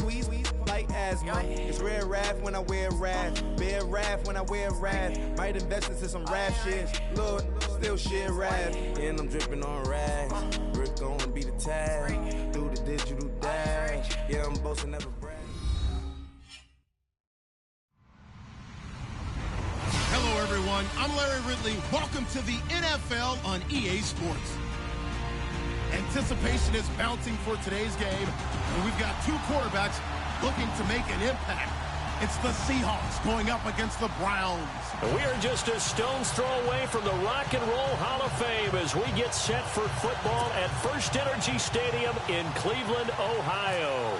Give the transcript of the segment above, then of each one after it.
squeeze like asthma. It's red wrath when I wear wrath. Bear wrath when I wear wrath. Might invest into some rap shit. Lord, still shit wrath. And I'm dripping on rags. Rick gonna be the tag. Do the digital dash. Yeah, I'm boasting never brag. Hello, everyone. I'm Larry Ridley. Welcome to the NFL on EA Sports. Anticipation is bouncing for today's game, and we've got two quarterbacks looking to make an impact. It's the Seahawks going up against the Browns. We are just a stone's throw away from the Rock and Roll Hall of Fame as we get set for football at First Energy Stadium in Cleveland, Ohio.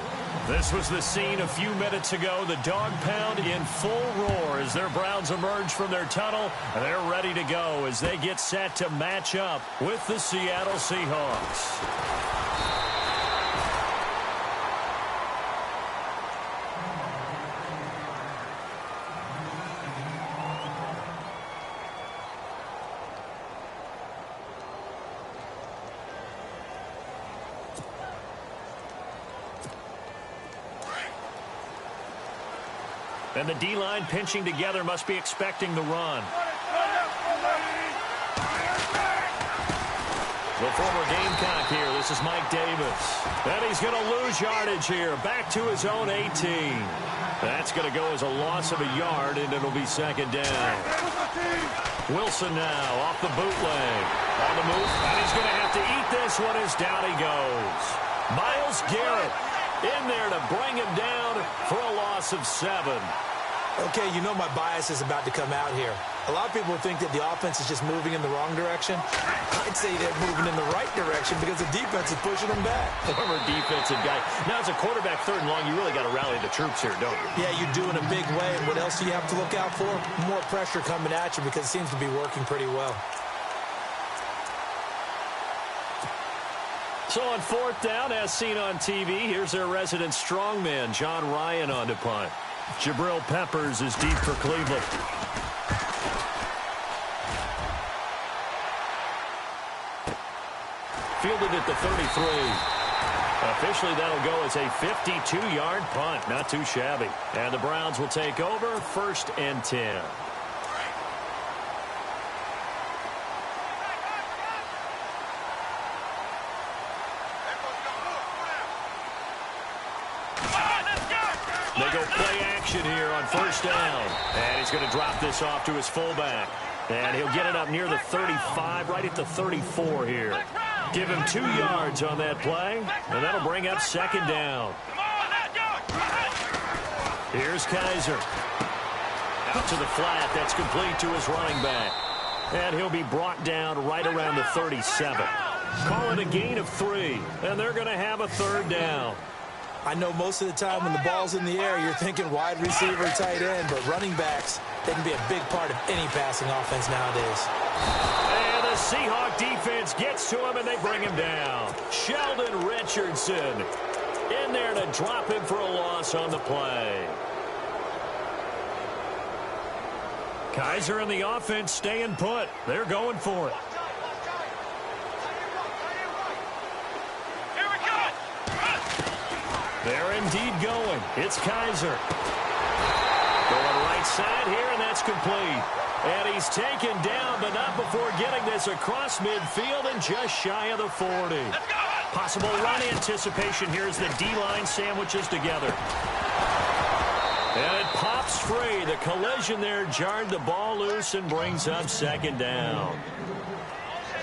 This was the scene a few minutes ago. The dog pound in full roar as their Browns emerge from their tunnel. And they're ready to go as they get set to match up with the Seattle Seahawks. And the D-line pinching together must be expecting the run. The former Gamecock here. This is Mike Davis. And he's going to lose yardage here. Back to his own 18. That's going to go as a loss of a yard, and it'll be second down. Wilson now off the bootleg. On the move, and he's going to have to eat this one as down he goes. Myles Garrett in there to bring him down for a loss of 7. Okay, you know my bias is about to come out here. A lot of people think that the offense is just moving in the wrong direction. I'd say they're moving in the right direction because the defense is pushing them back. Former defensive guy. Now, as a quarterback, third and long, you really got to rally the troops here, don't you? Yeah, you do in a big way. And what else do you have to look out for? More pressure coming at you because it seems to be working pretty well. So on fourth down, as seen on TV, here's their resident strongman, John Ryan, on to punt. Jabril Peppers is deep for Cleveland. Fielded at the 33. Officially, that'll go as a 52-yard punt. Not too shabby. And the Browns will take over, 1st and 10. They go play action here on 1st down. And he's going to drop this off to his fullback. And he'll get it up near the 35, right at the 34 here. Give him 2 yards on that play, and that'll bring up 2nd down. Here's Kaiser. Out to the flat. That's complete to his running back. And he'll be brought down right around the 37. Call it a gain of 3, and they're going to have a 3rd down. I know most of the time when the ball's in the air, you're thinking wide receiver, tight end, but running backs, they can be a big part of any passing offense nowadays. And the Seahawk defense gets to him, and they bring him down. Sheldon Richardson in there to drop him for a loss on the play. Kaiser and the offense staying put. They're going for it. They're indeed going. It's Kaiser. Going right side here, and that's complete. And he's taken down, but not before getting this across midfield and just shy of the 40. Possible run anticipation here as the D-line sandwiches together. And it pops free. The collision there jarred the ball loose and brings up 2nd down.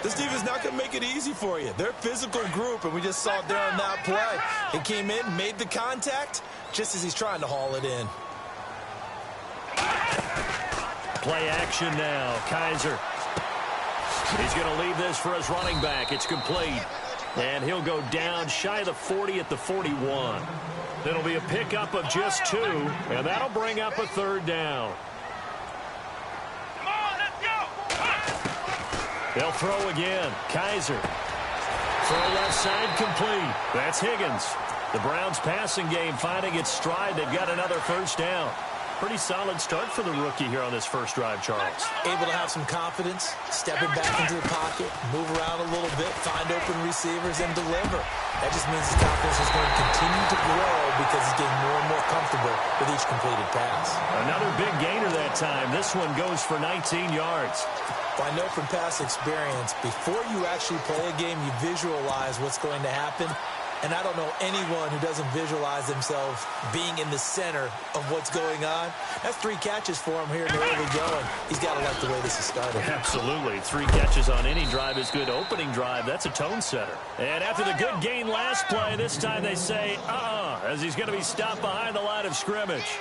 This defense is not going to make it easy for you. They're a physical group, and we just saw it there on that play. He came in, made the contact, just as he's trying to haul it in. Play action now. Kaiser. He's going to leave this for his running back. It's complete. And he'll go down shy of the 40 at the 41. It'll be a pickup of just 2, and that'll bring up a 3rd down. They'll throw again. Kaiser. Throw left side complete. That's Higgins. The Browns passing game finding its stride. They've got another 1st down. Pretty solid start for the rookie here on this first drive, Charles. Able to have some confidence, stepping back into the pocket, move around a little bit, find open receivers, and deliver. That just means his confidence is going to continue to grow because he's getting with each completed pass. Another big gainer that time. This one goes for 19 yards. Well, I know from past experience, before you actually play a game, you visualize what's going to happen. And I don't know anyone who doesn't visualize themselves being in the center of what's going on. That's 3 catches for him here in the early going. He's got to like the way this is started. Absolutely. 3 catches on any drive is good. Opening drive, that's a tone setter. And after the good gain last play, this time they say, as he's going to be stopped behind the line of scrimmage.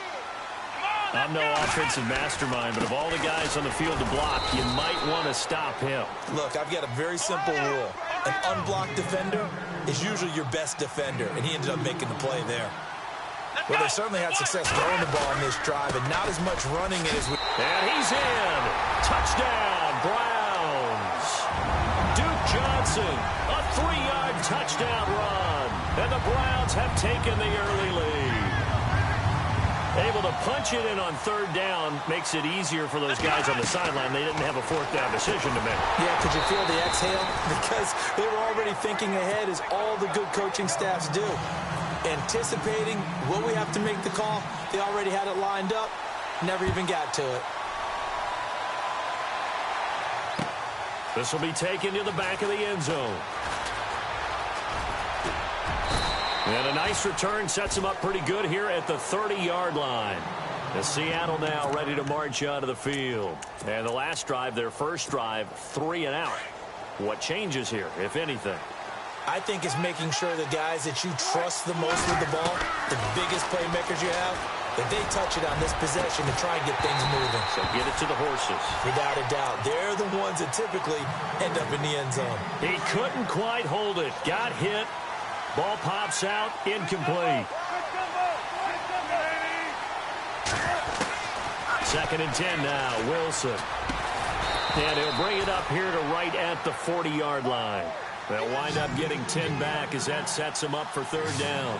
I'm no offensive mastermind, but of all the guys on the field to block, you might want to stop him. Look, I've got a very simple rule. An unblocked defender is usually your best defender, and he ended up making the play there. Well, they certainly had success throwing the ball in this drive, and not as much running it as we... And he's in. Touchdown, Browns. Duke Johnson, a 3-yard touchdown run. And the Browns have taken the early lead. Able to punch it in on 3rd down makes it easier for those guys on the sideline. They didn't have a 4th down decision to make. Yeah, could you feel the exhale? Because they were already thinking ahead, as all the good coaching staffs do. Anticipating what we have to make the call. They already had it lined up. Never even got to it. This will be taken to the back of the end zone. And a nice return sets him up pretty good here at the 30-yard line. The Seattle now ready to march out of the field. And the last drive, their first drive, 3 and out. What changes here, if anything? I think it's making sure the guys that you trust the most with the ball, the biggest playmakers you have, that they touch it on this possession to try and get things moving. So get it to the horses. Without a doubt. They're the ones that typically end up in the end zone. He couldn't quite hold it. Got hit. Ball pops out, incomplete. 2nd and 10 now, Wilson. And he'll bring it up here to right at the 40-yard line. They'll wind up getting 10 back as that sets him up for 3rd down.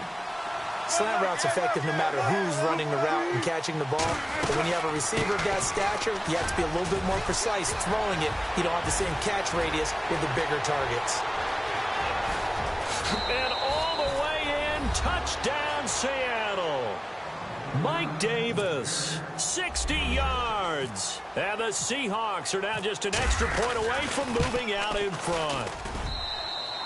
Slant route's effective no matter who's running the route and catching the ball. But when you have a receiver of that stature, you have to be a little bit more precise throwing it. You don't have the same catch radius with the bigger targets. And all the way in, touchdown Seattle. Mike Davis, 60 yards. And the Seahawks are now just an extra point away from moving out in front.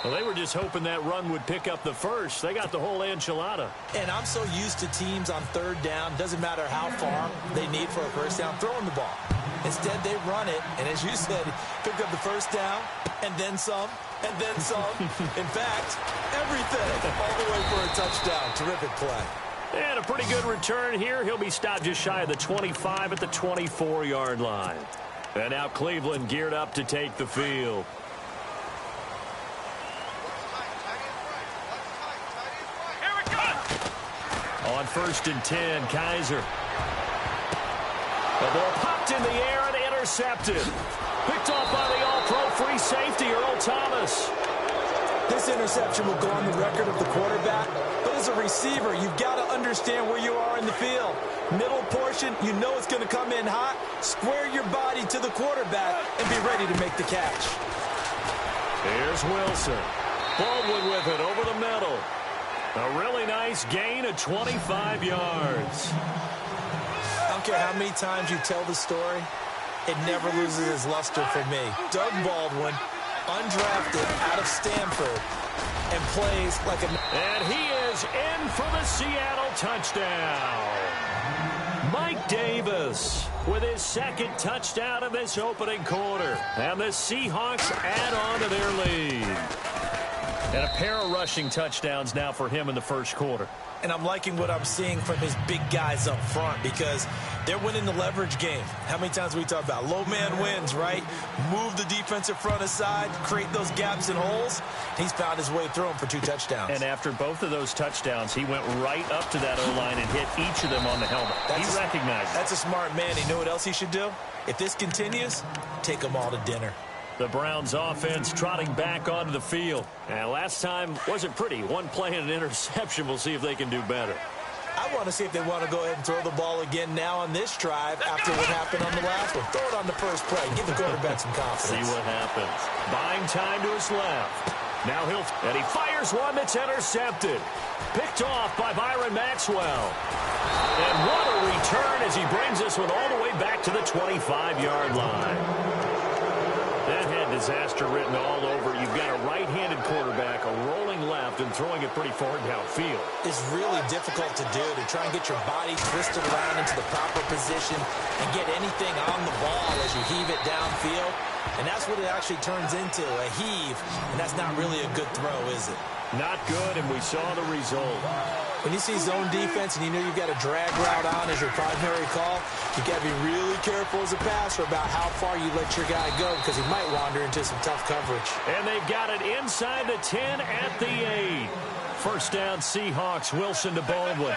Well, they were just hoping that run would pick up the first. They got the whole enchilada. And I'm so used to teams on 3rd down, doesn't matter how far they need for a first down, throwing the ball. Instead, they run it, and as you said, pick up the first down, and then some, and then some. In fact, everything, all the way for a touchdown. Terrific play. And a pretty good return here. He'll be stopped just shy of the 25 at the 24-yard line. And now Cleveland geared up to take the field. On 1st and 10, Kaiser. The ball popped in the air and intercepted. Picked off by the all-pro free safety, Earl Thomas. This interception will go on the record of the quarterback, but as a receiver, you've got to understand where you are in the field. Middle portion, you know it's going to come in hot. Square your body to the quarterback and be ready to make the catch. Here's Wilson. Baldwin with it over the middle. A really nice gain of 25 yards. I don't care how many times you tell the story, it never loses its luster for me. Doug Baldwin, undrafted out of Stanford, and plays like a... And he is in for the Seattle touchdown. Mike Davis with his 2nd touchdown of this opening quarter. And the Seahawks add on to their lead. And a pair of rushing touchdowns now for him in the first quarter. And I'm liking what I'm seeing from his big guys up front because they're winning the leverage game. How many times we talk about low man wins, right? Move the defensive front aside, create those gaps and holes. He's found his way through them for 2 touchdowns. And after both of those touchdowns, he went right up to that O-line and hit each of them on the helmet. He recognized it. That's a smart man. You know what else he should do? If this continues, take them all to dinner. The Browns offense trotting back onto the field. And last time wasn't pretty. One play and an interception. We'll see if they can do better. I want to see if they want to go ahead and throw the ball again now on this drive after what happened on the last one. Throw it on the first play. Give the quarterback some confidence. See what happens. Buying time to his left. Now and he fires Here's one that's intercepted. Picked off by Byron Maxwell. And what a return as he brings this one all the way back to the 25-yard line. That had disaster written all over. You've got a right-handed quarterback, a rolling left, and throwing it pretty far downfield. It's really difficult to do, to try and get your body twisted around into the proper position and get anything on the ball as you heave it downfield. And that's what it actually turns into, a heave. And that's not really a good throw, is it? Not good, and we saw the result. When you see zone defense and you know you've got a drag route on as your primary call, you got to be really careful as a passer about how far you let your guy go because he might wander into some tough coverage. And they've got it inside the 10 at the 8. First down, Seahawks. Wilson to Baldwin.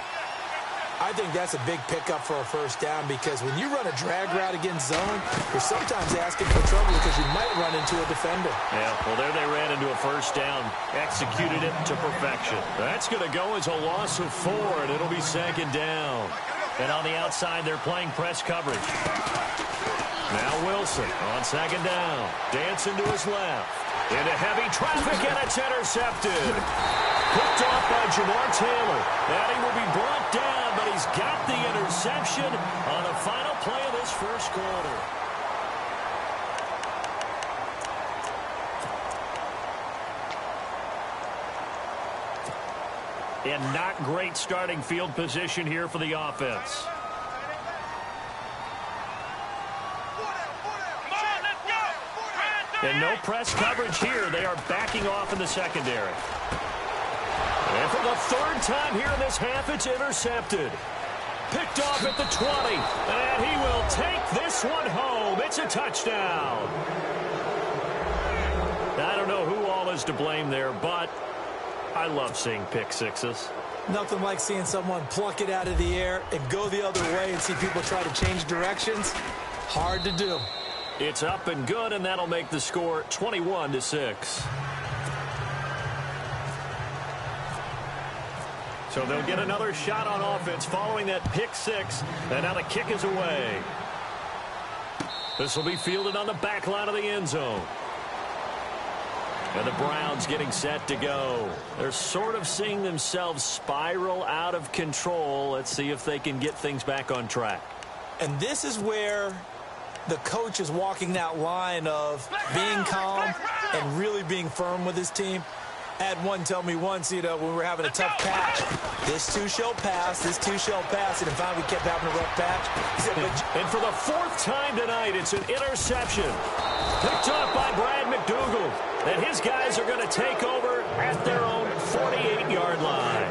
I think that's a big pickup for a first down because when you run a drag route against zone, you're sometimes asking for trouble because you might run into a defender. Yeah, well, there they ran into a first down. Executed it to perfection. That's going to go as a loss of 4, and it'll be second down. And on the outside, they're playing press coverage. Now Wilson on second down. Dancing to his left. Into heavy traffic, and it's intercepted. Picked off by Jamar Taylor. And he will be brought down, but he's got the interception on the final play of this first quarter. And not great starting field position here for the offense. And no press coverage here. They are backing off in the secondary. And for the third time here in this half, it's intercepted. Picked off at the 20. And he will take this one home. It's a touchdown. I don't know who all is to blame there, but I love seeing pick sixes. Nothing like seeing someone pluck it out of the air and go the other way and see people try to change directions. Hard to do. It's up and good, and that'll make the score 21-6. So they'll get another shot on offense following that pick six, and now the kick is away. This will be fielded on the back line of the end zone. And the Browns getting set to go. They're sort of seeing themselves spiral out of control. Let's see if they can get things back on track. And this is where the coach is walking that line of being calm and really being firm with his team. I had one tell me once, when we were having a tough patch, this too shall pass, this too shall pass, and finally we kept having a rough patch. He said, and for the 4th time tonight, it's an interception. Picked up by Brad McDougald. And his guys are going to take over at their own 48-yard line.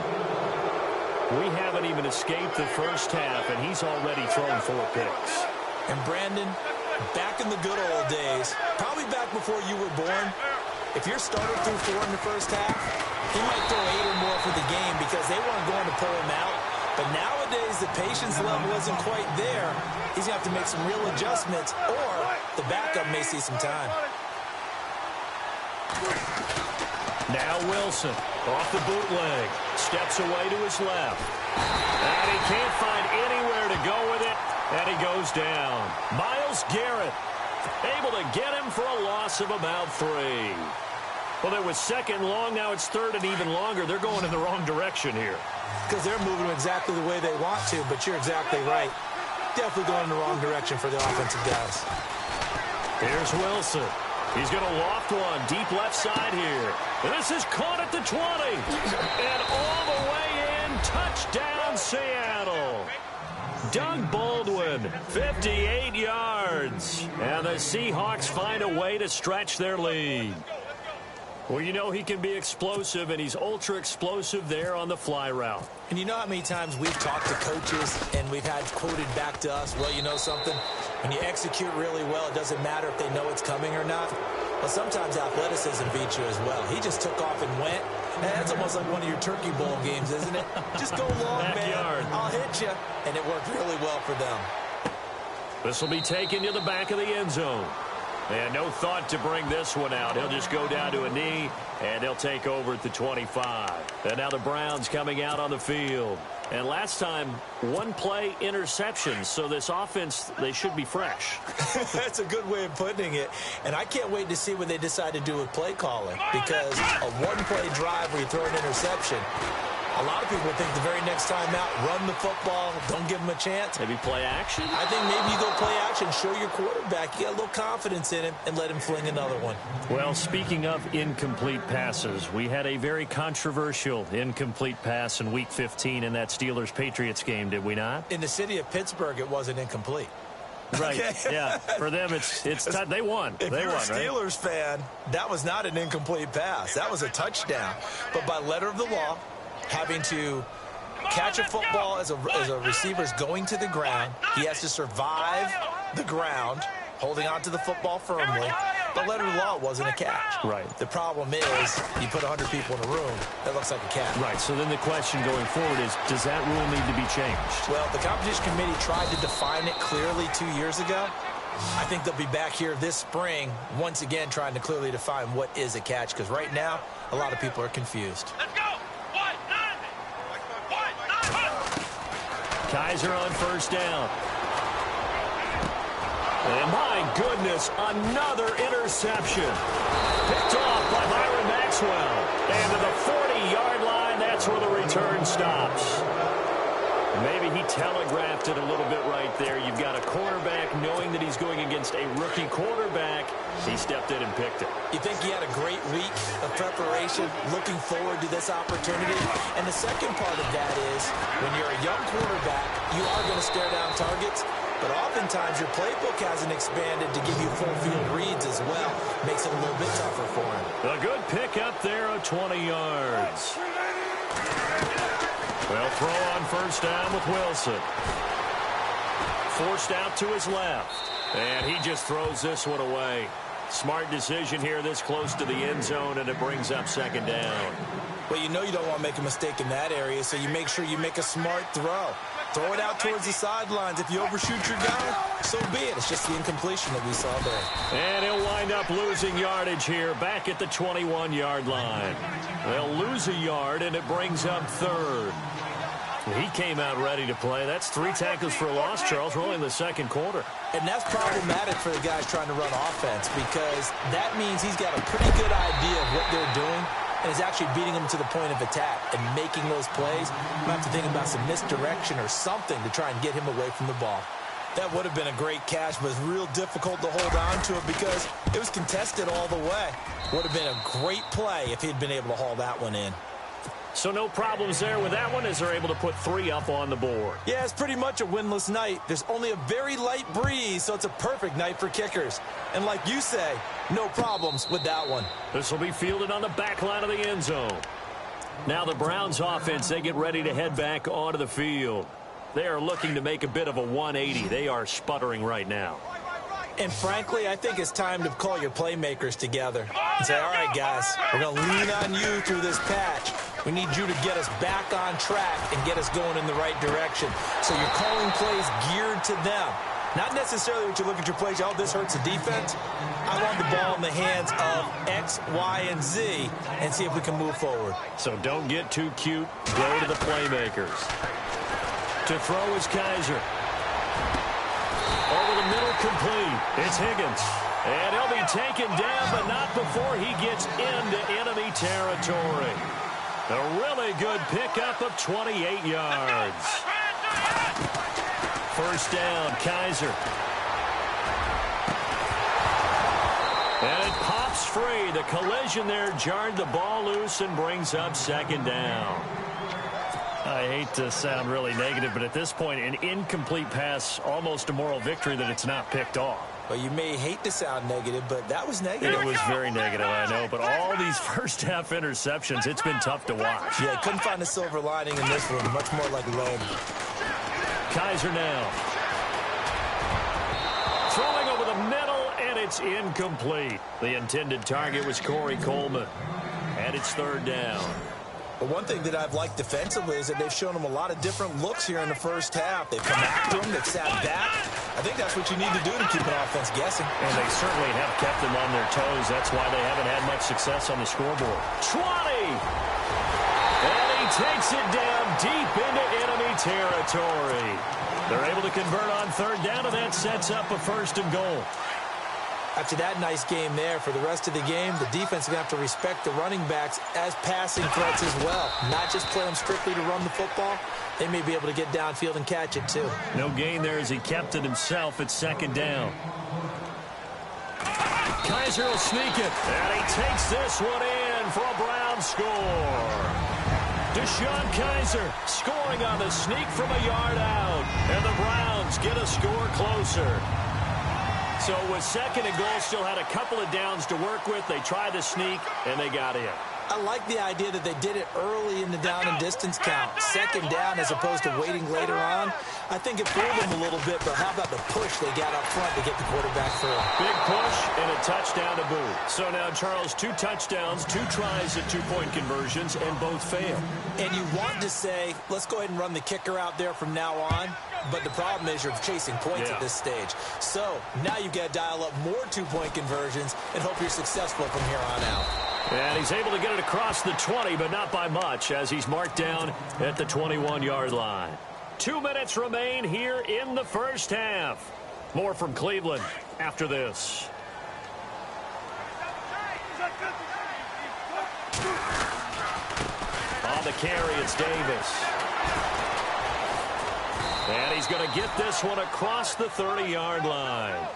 We haven't even escaped the first half, and he's already thrown 4 picks. And Brandon, back in the good old days, probably back before you were born, if your starter threw 4 in the first half, he might throw 8 or more for the game because they weren't going to pull him out. But nowadays, the patience level isn't quite there. He's going to have to make some real adjustments, or the backup may see some time. Now Wilson, off the bootleg, steps away to his left. And he can't find anywhere to go with it. And he goes down. Myles Garrett able to get him for a loss of about 3. Well, it was second long. Now it's third and even longer. They're going in the wrong direction here. Because they're moving exactly the way they want to, but you're exactly right. Definitely going in the wrong direction for the offensive guys. Here's Wilson. He's going to loft one deep left side here. This is caught at the 20. And all the way in. Touchdown, Seattle. Doug Baldwin, 58 yards. And the Seahawks find a way to stretch their lead. Well, you know he can be explosive, and he's ultra-explosive there on the fly route. And you know how many times we've talked to coaches and we've had quoted back to us, well, you know something? When you execute really well, it doesn't matter if they know it's coming or not. Well, sometimes athleticism beats you as well. He just took off and went. And that's almost like one of your Turkey Bowl games, isn't it? Just go long, man. I'll hit you. And it worked really well for them. This will be taken to the back of the end zone. And no thought to bring this one out. He'll just go down to a knee, and they'll take over at the 25. And now the Browns coming out on the field. And last time, one play interception. So this offense, they should be fresh. That's a good way of putting it. And I can't wait to see what they decide to do with play calling. Because a one-play drive where you throw an interception, a lot of people think the very next time out, run the football, don't give them a chance. Maybe play action? I think maybe you go play action, show your quarterback. You got a little confidence in him, and let him fling another one. Well, speaking of incomplete passes, we had a very controversial incomplete pass in Week 15 in that Steelers-Patriots game, did we not? In the city of Pittsburgh, it wasn't incomplete. Right, yeah. For them, it's they won. If they you're won, a Steelers fan, that was not an incomplete pass. That was a touchdown. But by letter of the law, having to catch a football as a receiver is going to the ground. He has to survive the ground, holding on to the football firmly. But letter of the law wasn't a catch. Right. The problem is you put 100 people in a room, that looks like a catch. Right, so then the question going forward is, does that rule need to be changed? Well, the competition committee tried to define it clearly 2 years ago. I think they'll be back here this spring, once again trying to clearly define what is a catch, because right now, a lot of people are confused. Let's go! Kizer on first down. And my goodness, another interception. Picked off by Byron Maxwell. And to the 40-yard line, that's where the return stops. Maybe he telegraphed it a little bit right there. You've got a quarterback knowing that he's going against a rookie quarterback. He stepped in and picked it. You think he had a great week of preparation, looking forward to this opportunity? And the second part of that is, when you're a young quarterback, you are going to stare down targets, but oftentimes your playbook hasn't expanded to give you full field reads as well. Makes it a little bit tougher for him. A good pick up there of 20 yards. Well, throw on first down with Wilson. Forced out to his left. And he just throws this one away. Smart decision here this close to the end zone, and it brings up second down. Well, you know you don't want to make a mistake in that area, so you make sure you make a smart throw. Throw it out towards the sidelines. If you overshoot your guy, so be it. It's just the incompletion that we saw there. And he'll wind up losing yardage here back at the 21-yard line. They'll lose a yard, and it brings up third. He came out ready to play. That's 3 tackles for a loss, Charles. We're only in the second quarter. And that's problematic for the guys trying to run offense, because that means he's got a pretty good idea of what they're doing and is actually beating them to the point of attack and making those plays. You might have to think about some misdirection or something to try and get him away from the ball. That would have been a great catch, but it's real difficult to hold on to it because it was contested all the way. Would have been a great play if he'd been able to haul that one in. So no problems there with that one as they're able to put 3 up on the board. Yeah, it's pretty much a winless night. There's only a very light breeze, so it's a perfect night for kickers. And like you say, no problems with that one. This will be fielded on the back line of the end zone. Now the Browns offense, they get ready to head back onto the field. They are looking to make a bit of a 180. They are sputtering right now. And frankly, I think it's time to call your playmakers together and say, all right, guys, we're going to lean on you through this patch. We need you to get us back on track and get us going in the right direction. So you're calling plays geared to them. Not necessarily what you look at your plays, oh, this hurts the defense. I want the ball in the hands of X, Y, and Z and see if we can move forward. So don't get too cute. Go to the playmakers. To throw is Kizer. Over the middle, complete. It's Higgins. And he'll be taken down, but not before he gets into enemy territory. A really good pickup of 28 yards. First down, Kizer. And it pops free. The collision there jarred the ball loose and brings up second down. I hate to sound really negative, but at this point, an incomplete pass, almost a moral victory that it's not picked off. Well, you may hate to sound negative, but that was negative. It was very negative, I know. But all these first-half interceptions, it's been tough to watch. Yeah, couldn't find a silver lining in this one. Much more like lead. Kizer now. Throwing over the middle, and it's incomplete. The intended target was Corey Coleman. And it's third down. But one thing that I've liked defensively is that they've shown him a lot of different looks here in the first half. They've come after him, they've sat back, I think that's what you need to do to keep an offense guessing. And they certainly have kept them on their toes. That's why they haven't had much success on the scoreboard. 20! And he takes it down deep into enemy territory. They're able to convert on third down, and that sets up a 1st and goal. After that nice game there, for the rest of the game, the defense is going to have to respect the running backs as passing threats as well. Not just play them strictly to run the football. They may be able to get downfield and catch it, too. No gain there as he kept it himself at 2nd down. Kizer will sneak it, and he takes this one in for a Brown score. DeShone Kizer scoring on the sneak from a yard out, and the Browns get a score closer. So with 2nd and goal, still had a couple of downs to work with. They tried to sneak, and they got in. I like the idea that they did it early in the down and distance count. 2nd down as opposed to waiting later on. I think it fooled them a little bit, but how about the push they got up front to get the quarterback through? Big push and a touchdown to boot. So now, Charles, 2 touchdowns, 2 tries at 2-point conversions, and both fail. And you want to say, let's go ahead and run the kicker out there from now on. But the problem is you're chasing points at this stage. So now you've got to dial up more 2-point conversions and hope you're successful from here on out. And he's able to get it across the 20, but not by much, as he's marked down at the 21-yard line. 2 minutes remain here in the first half. More from Cleveland after this. On the carry, it's Davis. And he's going to get this one across the 30-yard line.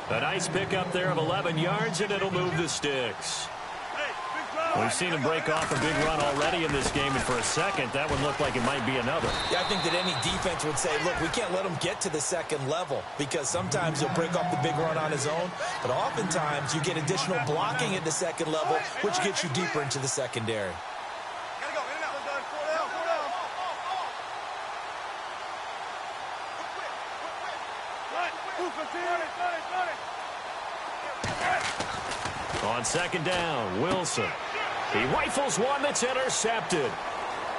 A nice pickup there of 11 yards, and it'll move the sticks. We've seen him break off a big run already in this game, and for a second, that one looked like it might be another. Yeah, I think that any defense would say, look, we can't let him get to the 2nd level, because sometimes he'll break off the big run on his own, but oftentimes you get additional blocking at the 2nd level, which gets you deeper into the secondary. On 2nd down, Wilson. He rifles one that's intercepted.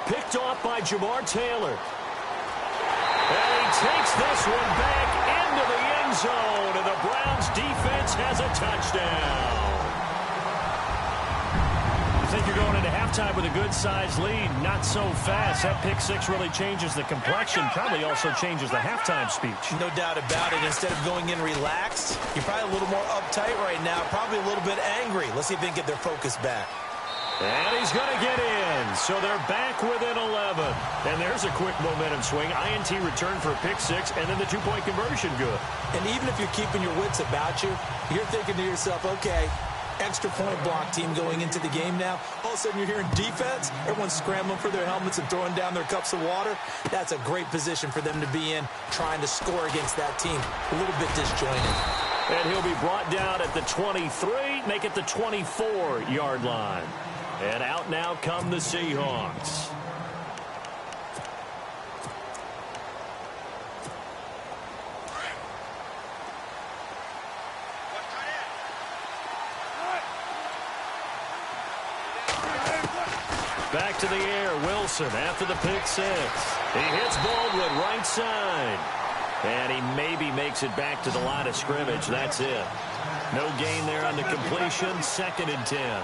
Picked off by Jamar Taylor. And he takes this one back into the end zone, and the Browns defense has a touchdown. I think you're going into halftime with a good-sized lead. Not so fast. That pick 6 really changes the complexion. Probably also changes the halftime speech. No doubt about it. Instead of going in relaxed, you're probably a little more uptight right now. Probably a little bit angry. Let's see if they can get their focus back. And he's going to get in. So they're back within 11. And there's a quick momentum swing. INT return for a pick 6, and then the 2-point conversion good. And even if you're keeping your wits about you, you're thinking to yourself, okay, extra point block team going into the game now. All of a sudden you're hearing defense. Everyone's scrambling for their helmets and throwing down their cups of water. That's a great position for them to be in, trying to score against that team. A little bit disjointed. And he'll be brought down at the 23, make it the 24-yard line. And out now come the Seahawks. Back to the air, Wilson after the pick 6. He hits Baldwin right side. And he maybe makes it back to the line of scrimmage. That's it. No gain there on the completion. 2nd and 10.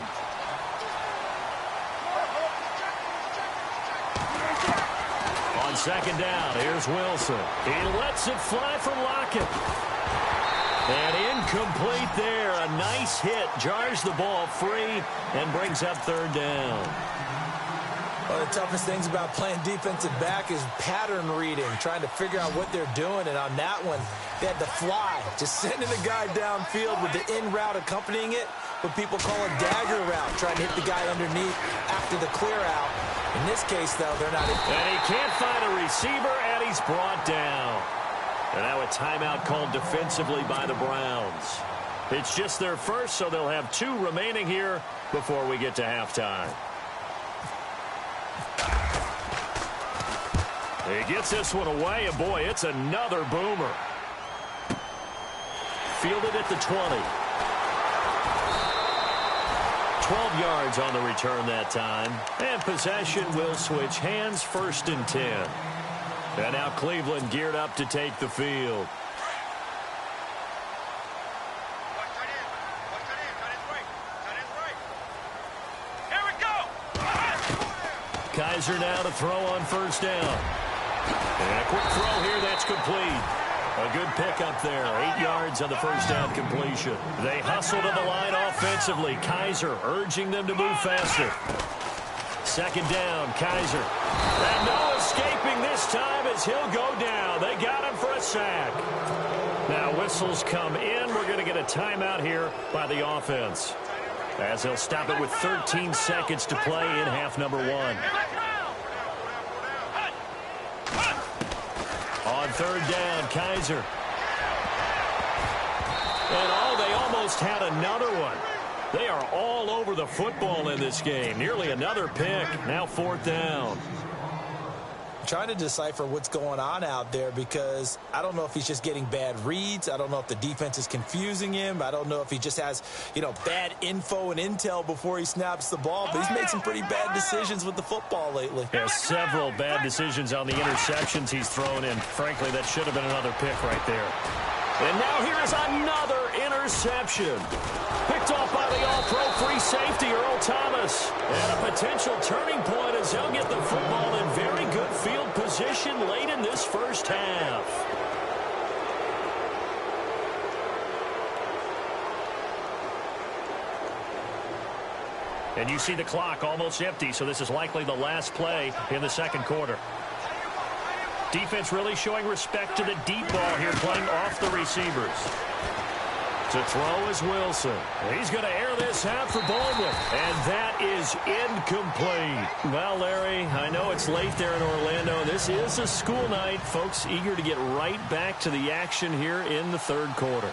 On 2nd down, here's Wilson. He lets it fly for Lockett. And incomplete there. A nice hit. Jars the ball free and brings up 3rd down. One of the toughest things about playing defensive back is pattern reading, trying to figure out what they're doing. And on that one, they had to fly, just sending the guy downfield with the in route accompanying it, what people call a dagger route, trying to hit the guy underneath after the clear out. In this case, though, they're not. And he can't find a receiver, and he's brought down. And now a timeout called defensively by the Browns. It's just their first, so they'll have 2 remaining here before we get to halftime. He gets this one away, and boy, it's another boomer. Fielded at the 20. 12 yards on the return that time. And possession will switch hands, 1st and 10. And now Cleveland geared up to take the field. Kizer now to throw on first down. And a quick throw here, that's complete. A good pickup there. 8 yards on the first down completion. They hustle to the line offensively. Kizer urging them to move faster. Second down, Kizer. And no escaping this time as he'll go down. They got him for a sack. Now whistles come in. We're going to get a timeout here by the offense, as they'll stop it with 13 seconds to play in half number 1. On third down, Kizer. And they almost had another one. They are all over the football in this game. Nearly another pick. Now fourth down. Trying to decipher what's going on out there, because I don't know if he's just getting bad reads. I don't know if the defense is confusing him. I don't know if he just has, bad info and intel before he snaps the ball. But he's made some pretty bad decisions with the football lately. Yeah, several bad decisions on the interceptions he's thrown in. Frankly, that should have been another pick right there. And now here is another interception. Picked off by the all-pro free safety, Earl Thomas. And a potential turning point as he'll get the football in very good field position late in this first half. And you see the clock almost empty, so this is likely the last play in the second quarter. Defense really showing respect to the deep ball here, playing off the receivers. To throw is Wilson. He's going to air this out for Baldwin. And that is incomplete. Well, Larry, I know it's late there in Orlando. This is a school night. Folks eager to get right back to the action here in the third quarter.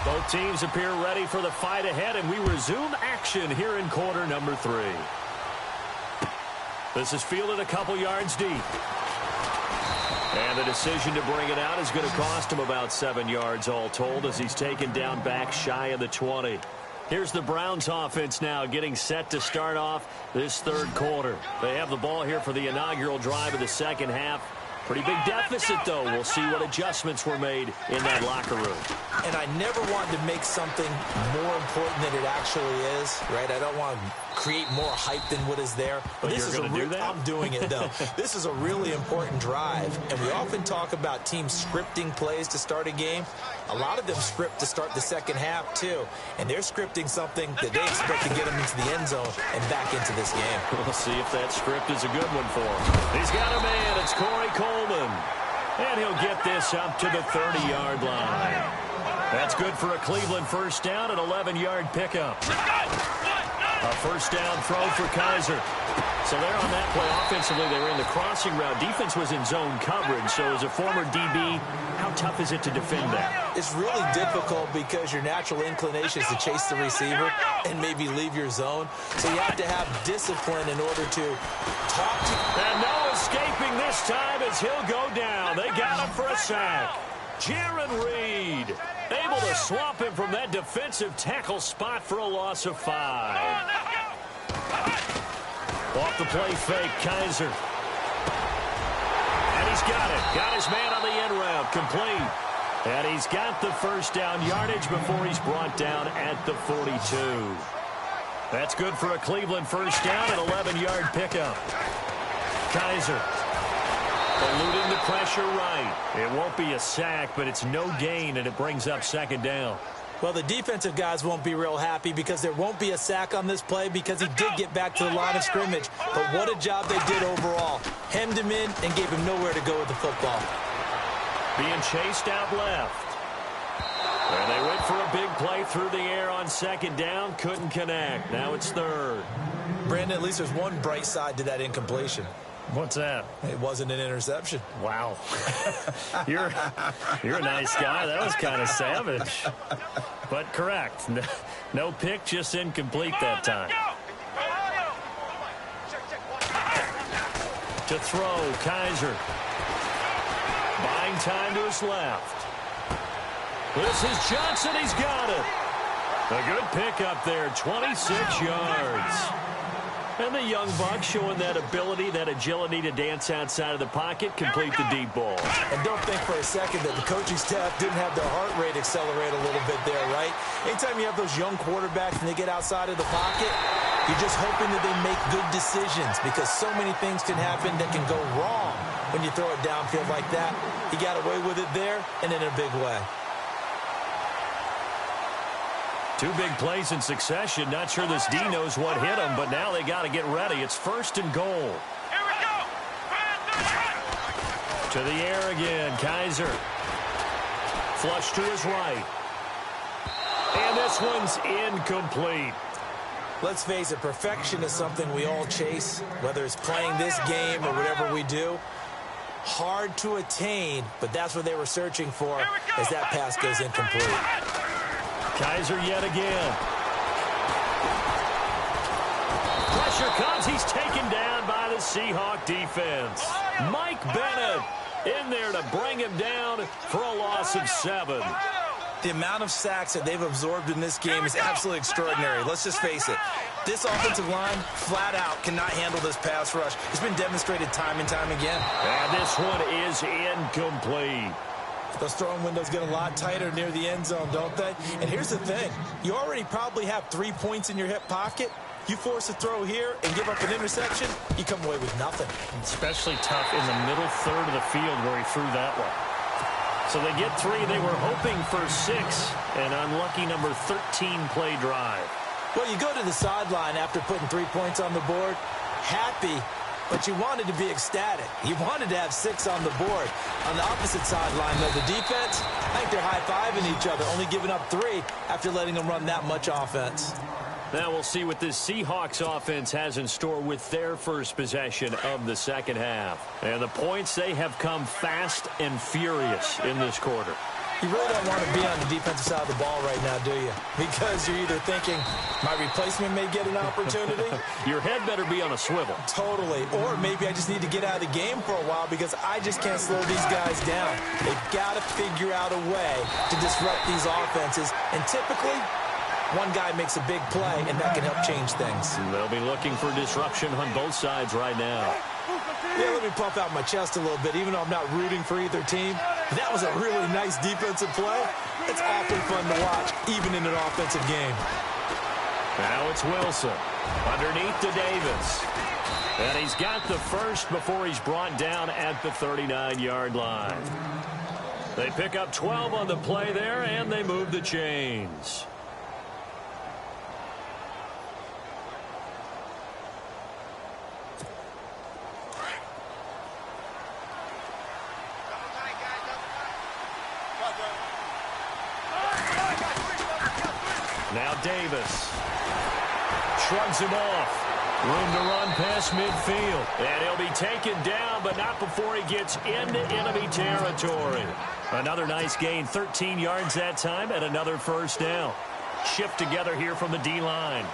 Both teams appear ready for the fight ahead, and we resume action here in quarter number 3. This is fielded a couple yards deep. And the decision to bring it out is going to cost him about 7 yards all told, as he's taken down back shy of the 20. Here's the Browns offense now getting set to start off this third quarter. They have the ball here for the inaugural drive of the second half. Pretty big deficit, though. We'll see what adjustments were made in that locker room. And I never wanted to make something more important than it actually is, right? I don't want to create more hype than what is there. But this you're is going to do that? I'm doing it, though. This is a really important drive. And we often talk about teams scripting plays to start a game. A lot of them script to start the second half, too. And they're scripting something that they expect to get them into the end zone and back into this game. We'll see if that script is a good one for him. He's got a man. It's Corey Coleman. And he'll get this up to the 30-yard line. That's good for a Cleveland first down, an 11-yard pickup. A first down throw for Kizer. So there on that play offensively, they were in the crossing route. Defense was in zone coverage. So as a former DB, how tough is it to defend that? It's really difficult because your natural inclination is to chase the receiver and maybe leave your zone. So you have to have discipline in order to talk to. And no escaping this time as he'll go down. They got him for a sack. Jaron Reed able to swamp him from that defensive tackle spot for a loss of 5. Off the play fake, Kizer. And he's got it. Got his man on the end route, complete. And he's got the first down yardage before he's brought down at the 42. That's good for a Cleveland first down, an 11-yard pickup. Kizer eluding the pressure right. It won't be a sack, but it's no gain, and it brings up second down. Well, the defensive guys won't be real happy because there won't be a sack on this play because he did get back to the line of scrimmage. But what a job they did overall. Hemmed him in and gave him nowhere to go with the football. Being chased out left. And they went for a big play through the air on second down. Couldn't connect. Now it's third. Brandon, at least there's one bright side to that incompletion. What's that? It wasn't an interception. Wow. You're a nice guy. That was kind of savage. But correct. No pick, just incomplete that time. To throw, Kizer. Buying time to his left. This is Johnson. He's got it. A good pickup there, 26 yards. And the young buck showing that ability, that agility to dance outside of the pocket, complete the deep ball. And don't think for a second that the coaching staff didn't have their heart rate accelerate a little bit there, right? Anytime you have those young quarterbacks and they get outside of the pocket, You're just hoping that they make good decisions because so many things can happen that can go wrong when you throw it downfield like that. He got away with it there and in a big way. 2 big plays in succession. Not sure this D knows what hit him, but now they got to get ready. It's 1st and goal. Here we go. To the air again. Kizer. Flush to his right. And this one's incomplete. Let's face it, perfection is something we all chase, whether it's playing this game or whatever we do. Hard to attain, but that's what they were searching for as that pass goes incomplete. Kizer yet again. Pressure comes. He's taken down by the Seahawk defense. Mike Bennett in there to bring him down for a loss of 7. The amount of sacks that they've absorbed in this game is absolutely extraordinary. Let's just face it. This offensive line, flat out, cannot handle this pass rush. It's been demonstrated time and time again. And this one is incomplete. Those throwing windows get a lot tighter near the end zone, don't they? And here's the thing. You already probably have 3 points in your hip pocket. You force a throw here and give up an interception, you come away with nothing. Especially tough in the middle third of the field where he threw that one. So they get 3. They were hoping for 6. An unlucky number 13 play drive. Well, you go to the sideline after putting 3 points on the board, happy, but you wanted to be ecstatic. You wanted to have 6 on the board. On the opposite sideline, though, the defense, I think they're high-fiving each other, only giving up 3 after letting them run that much offense. Now we'll see what this Seahawks offense has in store with their first possession of the second half. And the points, they have come fast and furious in this quarter. You really don't want to be on the defensive side of the ball right now, do you? Because you're either thinking, my replacement may get an opportunity. Your head better be on a swivel. Totally. Or maybe I just need to get out of the game for a while because I just can't slow these guys down. They've got to figure out a way to disrupt these offenses. And typically, one guy makes a big play, and that can help change things. They'll be looking for disruption on both sides right now. Yeah, let me puff out my chest a little bit, even though I'm not rooting for either team. That was a really nice defensive play. It's awfully fun to watch, even in an offensive game. Now it's Wilson underneath to Davis. And he's got the first before he's brought down at the 39-yard line. They pick up 12 on the play there, and they move the chains. Now Davis shrugs him off. Room to run past midfield. And he'll be taken down, but not before he gets into enemy territory. Another nice gain, 13 yards that time, and another first down. Shift together here from the D-line.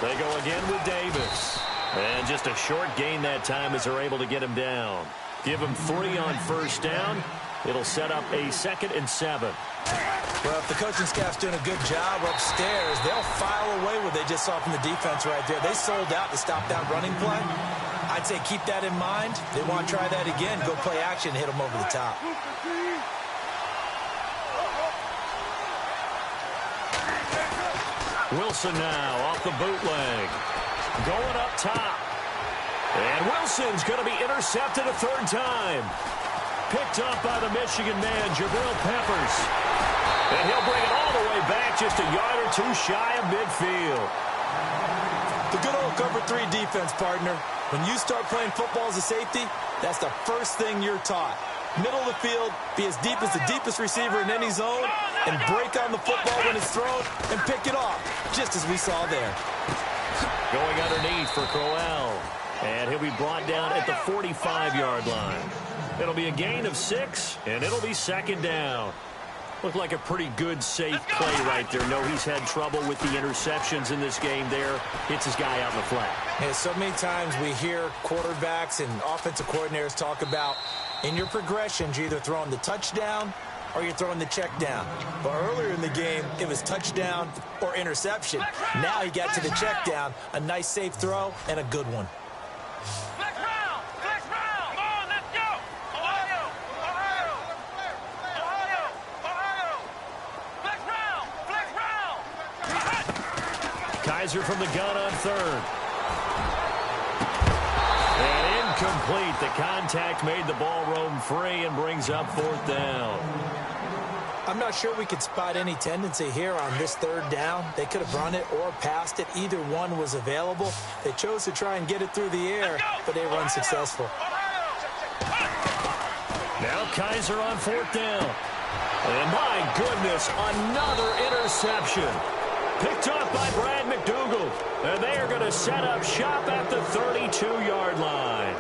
They go again with Davis. And just a short gain that time as they're able to get him down. Give him 3 on first down. It'll set up a 2nd and 7. Well, if the coaching staff's doing a good job upstairs, they'll file away what they just saw from the defense right there. They sold out to stop that running play. I'd say keep that in mind. They want to try that again, go play action, hit them over the top. Wilson now off the bootleg. Going up top. And Wilson's going to be intercepted a 3rd time. Picked up by the Michigan man, Jabril Peppers. And he'll bring it all the way back just a yard or 2 shy of midfield. The good old cover 3 defense, partner. When you start playing football as a safety, that's the first thing you're taught. Middle of the field, be as deep as the deepest receiver in any zone, and break on the football when it's thrown, and pick it off, just as we saw there. Going underneath for Crowell. And he'll be brought down at the 45-yard line. It'll be a gain of 6, and it'll be 2nd down. Looked like a pretty good, safe play right there. No, he's had trouble with the interceptions in this game there. Hits his guy out in the flat. Yeah, so many times we hear quarterbacks and offensive coordinators talk about in your progressions, you're either throwing the touchdown or you're throwing the check down. But earlier in the game, it was touchdown or interception. Now he got to the check down, a nice safe throw, and a good one. Kizer from the gun on third. And incomplete. The contact made the ball roam free and brings up fourth down. I'm not sure we could spot any tendency here on this third down. They could have run it or passed it. Either one was available. They chose to try and get it through the air, but they were unsuccessful. Now Kizer on fourth down. And my goodness, another interception. Picked off by Brad McDougald. And they are going to set up shop at the 32-yard line.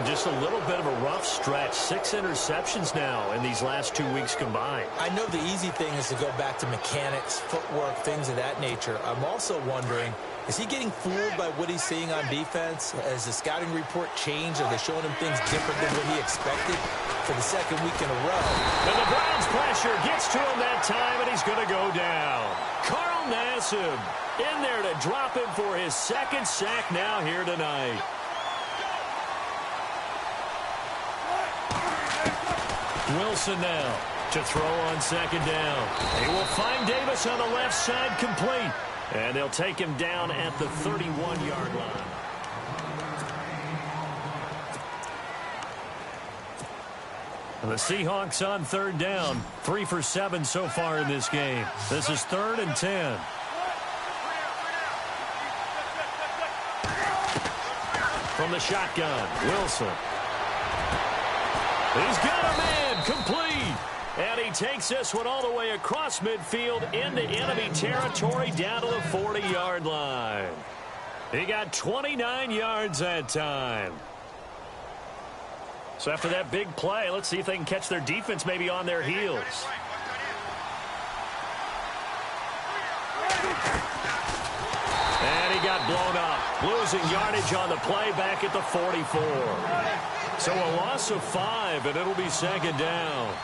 Just a little bit of a rough stretch. 6 interceptions now in these last 2 weeks combined. I know the easy thing is to go back to mechanics, footwork, things of that nature. I'm also wondering, is he getting fooled by what he's seeing on defense? Has the scouting report changed? Are they showing him things different than what he expected for the second week in a row? And the Browns pressure gets to him that time, and he's going to go down. Carl Nassib in there to drop him for his second sack now here tonight. Wilson now to throw on second down. He will find Davis on the left side complete. And they'll take him down at the 31-yard line. And the Seahawks on third down. 3 for 7 so far in this game. This is 3rd and 10. From the shotgun, Wilson. He's got a man complete. And he takes this one all the way across midfield into enemy territory down to the 40-yard line. He got 29 yards that time. So after that big play, let's see if they can catch their defense maybe on their heels. And he got blown up, losing yardage on the play back at the 44. So a loss of 5, and it'll be second down.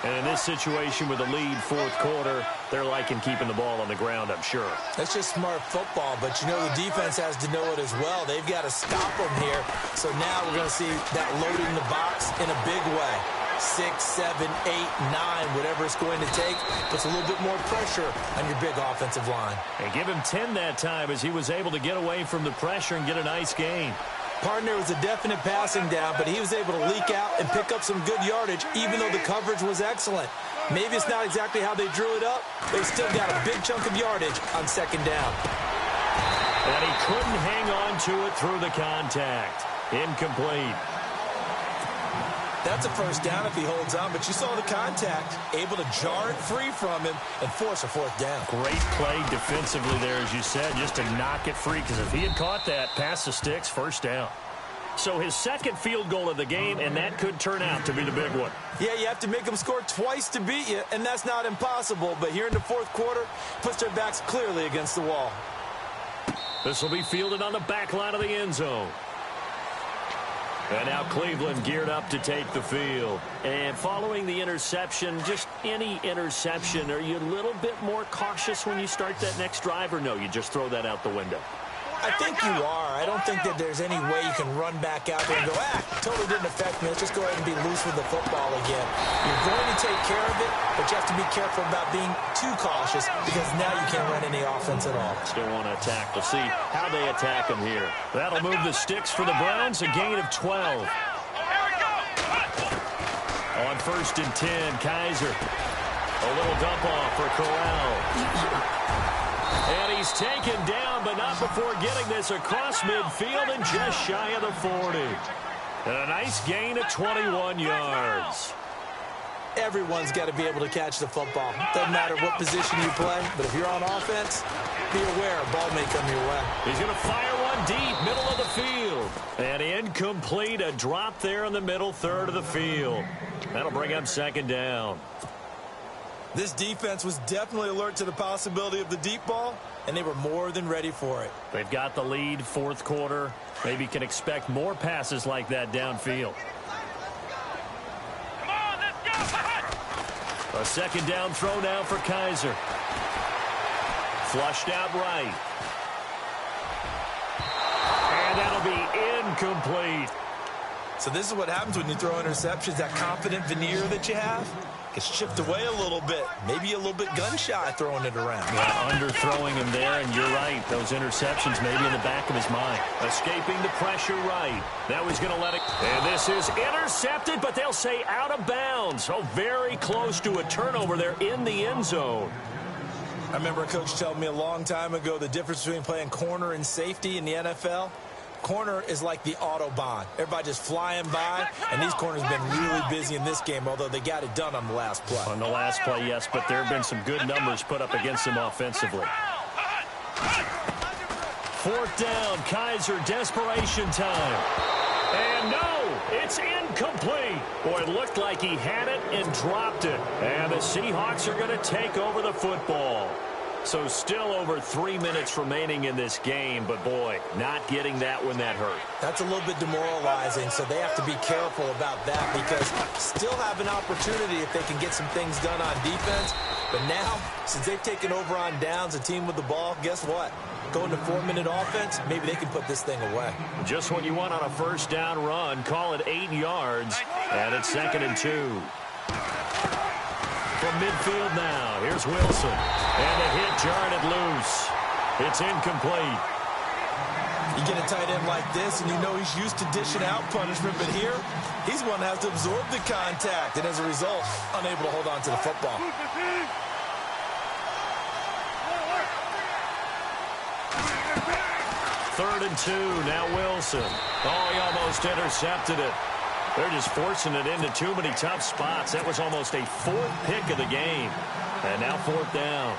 And in this situation with the lead fourth quarter, they're liking keeping the ball on the ground, I'm sure. That's just smart football, but you know the defense has to know it as well. They've got to stop them here. So now we're going to see that loading the box in a big way. 6, 7, 8, 9, whatever it's going to take, puts a little bit more pressure on your big offensive line. And give him 10 that time as he was able to get away from the pressure and get a nice gain. Partner was a definite passing down, but he was able to leak out and pick up some good yardage, even though the coverage was excellent. Maybe it's not exactly how they drew it up. They still got a big chunk of yardage on second down. And he couldn't hang on to it through the contact. Incomplete. That's a first down if he holds on, but you saw the contact, able to jar it free from him and force a fourth down. Great play defensively there, as you said, just to knock it free, because if he had caught that, pass the sticks, first down. So his second field goal of the game, and that could turn out to be the big one. Yeah, you have to make them score twice to beat you, and that's not impossible, but here in the fourth quarter, puts their backs clearly against the wall. This will be fielded on the back line of the end zone. And now Cleveland geared up to take the field. And following the interception, just any interception, are you a little bit more cautious when you start that next drive, or no, you just throw that out the window? I think you are. I don't think that there's any way you can run back out there and go, totally didn't affect me. Let's just go ahead and be loose with the football again. You're going to take care of it, but you have to be careful about being too cautious, because now you can't run any offense at all. Still want to attack. We'll see how they attack them here. That'll move the sticks for the Browns, a gain of 12. On 1st and 10, Kizer. A little dump off for Corral. And he's taken down, but not before getting this across midfield and just shy of the 40. And a nice gain of 21 yards. Everyone's got to be able to catch the football. Doesn't matter what position you play, but if you're on offense, be aware a ball may come your way. He's going to fire one deep, middle of the field. And incomplete, a drop there in the middle third of the field. That'll bring up second down. This defense was definitely alert to the possibility of the deep ball, and they were more than ready for it. They've got the lead, fourth quarter. Maybe can expect more passes like that downfield. Come on, let's go! A second down throw now for Kizer. Flushed out right. And that'll be incomplete. So this is what happens when you throw interceptions. That confident veneer that you have gets chipped away a little bit. Maybe a little bit gun-shy throwing it around. Yeah, underthrowing him there, and you're right. Those interceptions maybe in the back of his mind. Escaping the pressure right. Now he's going to let it. And this is intercepted, but they'll say out of bounds. Oh, very close to a turnover there in the end zone. I remember a coach telling me a long time ago the difference between playing corner and safety in the NFL. Corner is like the Autobahn. Everybody just flying by, and these corners have been really busy in this game, although they got it done on the last play. On the last play, yes, but there have been some good numbers put up against them offensively. 4th down, Kizer, desperation time. And no, it's incomplete. Boy, it looked like he had it and dropped it. And the Seahawks are going to take over the football. So still over 3 minutes remaining in this game, but boy, not getting that when that hurt. That's a little bit demoralizing, so they have to be careful about that because still have an opportunity if they can get some things done on defense. But now, since they've taken over on downs, a team with the ball, guess what? Going to 4-minute offense, maybe they can put this thing away. Just what you want on a 1st down run, call it 8 yards, and it's 2nd and 2. From midfield now, here's Wilson. And a hit jarred it loose. It's incomplete. You get a tight end like this, and you know he's used to dishing out punishment, but here, he's one that has to absorb the contact, and as a result, unable to hold on to the football. Third and 2, now Wilson. Oh, he almost intercepted it. They're just forcing it into too many tough spots. That was almost a 4th pick of the game. And now 4th down.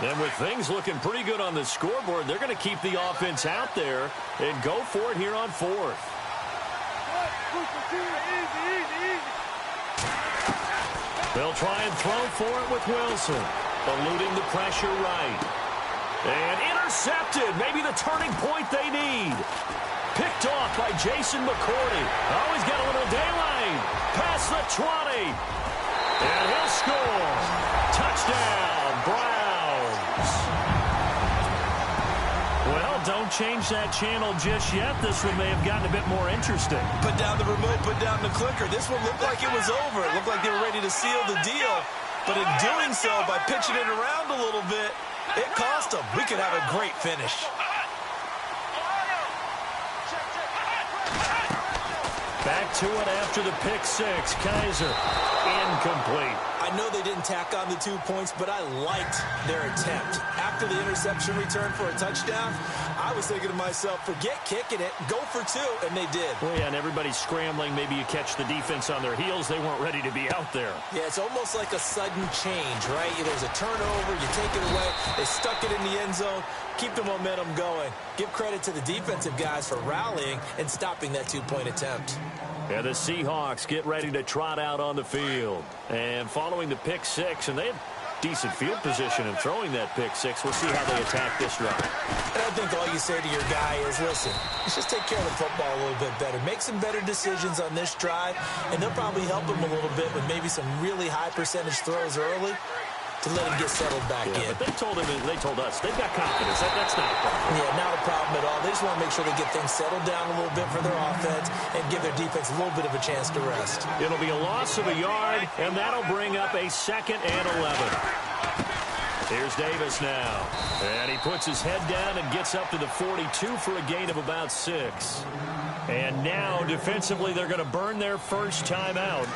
And with things looking pretty good on the scoreboard, they're going to keep the offense out there and go for it here on 4th. They'll try and throw for it with Wilson. Eluding the pressure right. And intercepted. Maybe the turning point they need. Picked off by Jason McCourty. Oh, he's got a little daylight. Past the 20. And he'll score. Touchdown, Browns. Well, don't change that channel just yet. This one may have gotten a bit more interesting. Put down the remote, put down the clicker. This one looked like it was over. It looked like they were ready to seal the deal. But in doing so, by pitching it around a little bit, it cost them. We could have a great finish. Back to it after the pick 6. Kizer, incomplete. I know they didn't tack on the 2 points, but I liked their attempt. After the interception return for a touchdown, I was thinking to myself, forget kicking it, go for 2, and they did. Well, yeah, and everybody's scrambling. Maybe you catch the defense on their heels. They weren't ready to be out there. Yeah, it's almost like a sudden change, right? There's a turnover, you take it away, they stuck it in the end zone, keep the momentum going. Give credit to the defensive guys for rallying and stopping that 2-point attempt. Yeah, the Seahawks get ready to trot out on the field. And following the pick 6, and they have decent field position in throwing that pick 6. We'll see how they attack this drive. And I think all you say to your guy is, listen, let's just take care of the football a little bit better. Make some better decisions on this drive, and they'll probably help him a little bit with maybe some really high percentage throws early to let him get settled back in. But they told us they've got confidence. That's not a problem. Yeah, not a problem at all. They just want to make sure they get things settled down a little bit for their offense and give their defense a little bit of a chance to rest. It'll be a loss of a yard, and that'll bring up a 2nd and 11. Here's Davis now. And he puts his head down and gets up to the 42 for a gain of about 6. And now, defensively, they're going to burn their first timeout.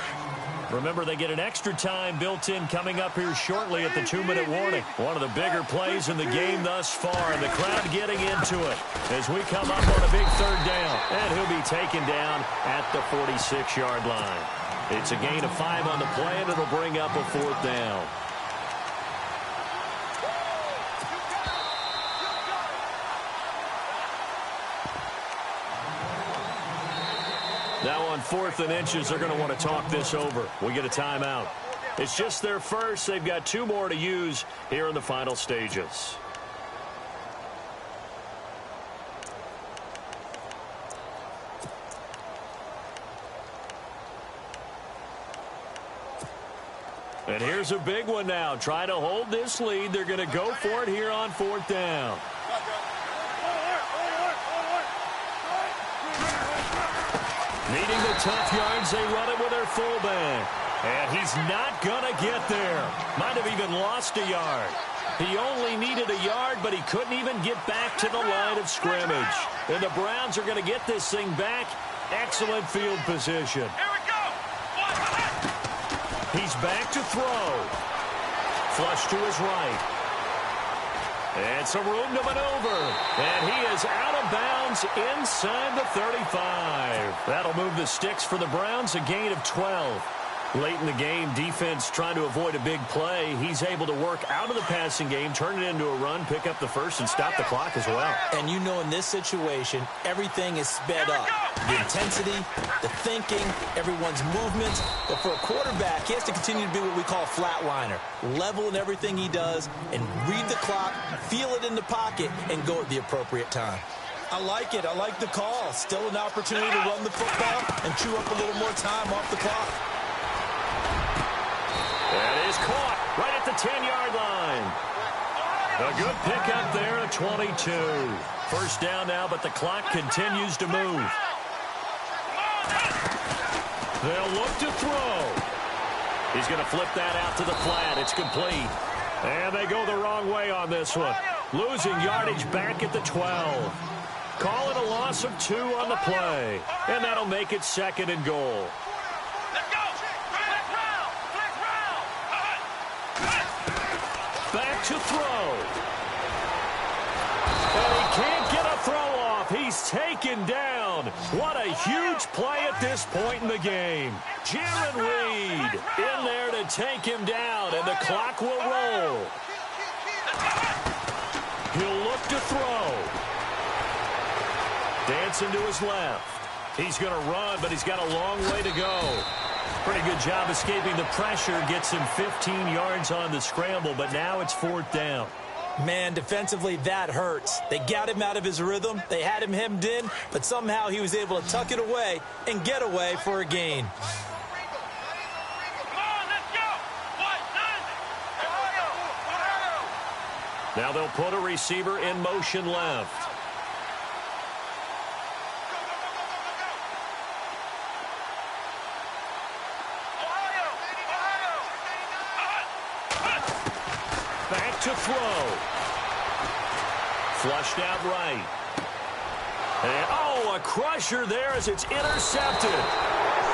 Remember, they get an extra time built in coming up here shortly at the 2-minute warning. One of the bigger plays in the game thus far, and the crowd getting into it as we come up on a big 3rd down. And he'll be taken down at the 46-yard line. It's a gain of 5 on the play, and it'll bring up a 4th down. Now on 4th and inches, they're going to want to talk this over. We get a timeout. It's just their first. They've got 2 more to use here in the final stages. And here's a big one now. Trying to hold this lead. They're going to go for it here on 4th down. Needing the tough yards, they run it with their fullback. And he's not going to get there. Might have even lost a yard. He only needed a yard, but he couldn't even get back to the line of scrimmage. And the Browns are going to get this thing back. Excellent field position. Here we go. He's back to throw. Flush to his right. And some room to maneuver. And he is out of bounds inside the 35. That'll move the sticks for the Browns, a gain of 12. Late in the game, defense trying to avoid a big play. He's able to work out of the passing game, turn it into a run, pick up the first, and stop the clock as well. And you know in this situation, everything is sped up. The intensity, the thinking, everyone's movements. But for a quarterback, he has to continue to be what we call a flatliner. Level in everything he does and read the clock, feel it in the pocket, and go at the appropriate time. I like it. I like the call. Still an opportunity to run the football and chew up a little more time off the clock. That is caught right at the 10-yard line. A good pickup there at 22. First down now, but the clock continues to move. They'll look to throw. He's going to flip that out to the flat. It's complete. And they go the wrong way on this one. Losing yardage back at the 12. Call it a loss of 2 on the play. And that'll make it 2nd and goal. Back to throw. And he can't get a throw off. He's taken down. What a huge play at this point in the game. Jarran Reed in there to take him down, and the clock will roll. He'll look to throw. Dancing to his left. He's going to run, but he's got a long way to go. Pretty good job escaping the pressure. Gets him 15 yards on the scramble, but now it's 4th down. Man, defensively, that hurts. They got him out of his rhythm. They had him hemmed in, but somehow he was able to tuck it away and get away for a gain. Now they'll put a receiver in motion left. Back to throw. Flushed out right. And, oh, a crusher there as it's intercepted.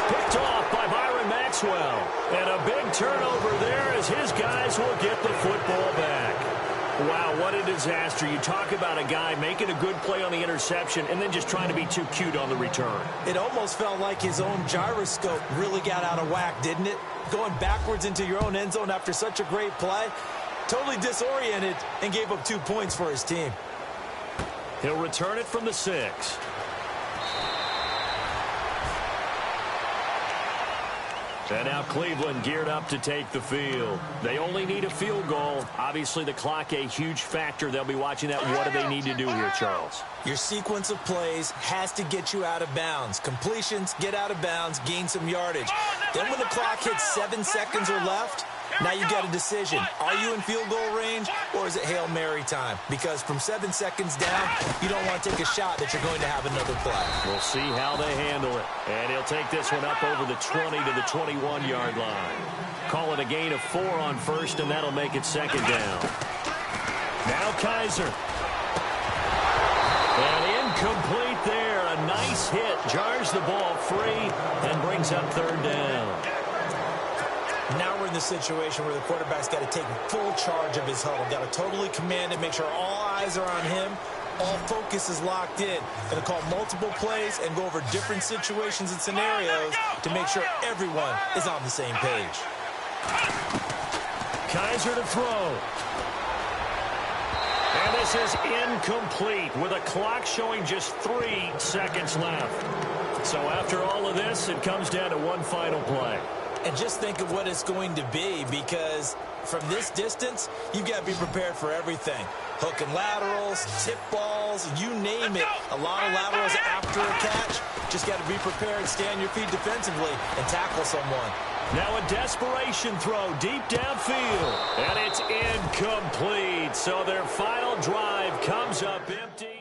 Picked off by Byron Maxwell. And a big turnover there as his guys will get the football back. Wow, what a disaster. You talk about a guy making a good play on the interception and then just trying to be too cute on the return. It almost felt like his own gyroscope really got out of whack, didn't it? Going backwards into your own end zone after such a great play. Totally disoriented and gave up 2 points for his team. He'll return it from the 6. And now Cleveland geared up to take the field. They only need a field goal. Obviously, the clock a huge factor. They'll be watching that. What do they need to do here, Charles? Your sequence of plays has to get you out of bounds. Completions, get out of bounds, gain some yardage. Then when the clock hits 7 seconds or left, now you got a decision. Are you in field goal range or is it Hail Mary time? Because from 7 seconds down, you don't want to take a shot that you're going to have another play. We'll see how they handle it. And he'll take this one up over the 20 to the 21-yard line. Call it a gain of 4 on first, and that'll make it 2nd down. Now Kizer. And incomplete there. A nice hit. Jars the ball free and brings up 3rd down. Now we're in the situation where the quarterback's got to take full charge of his huddle. Got to totally command it, make sure all eyes are on him. All focus is locked in. Going to call multiple plays and go over different situations and scenarios to make sure everyone is on the same page. Kizer to throw. And this is incomplete with a clock showing just 3 seconds left. So after all of this, it comes down to one final play. And just think of what it's going to be, because from this distance, you've got to be prepared for everything. Hook and laterals, tip balls, you name it. A lot of laterals after a catch. Just got to be prepared, stay on your feet defensively, and tackle someone. Now a desperation throw deep downfield. And it's incomplete. So their final drive comes up empty.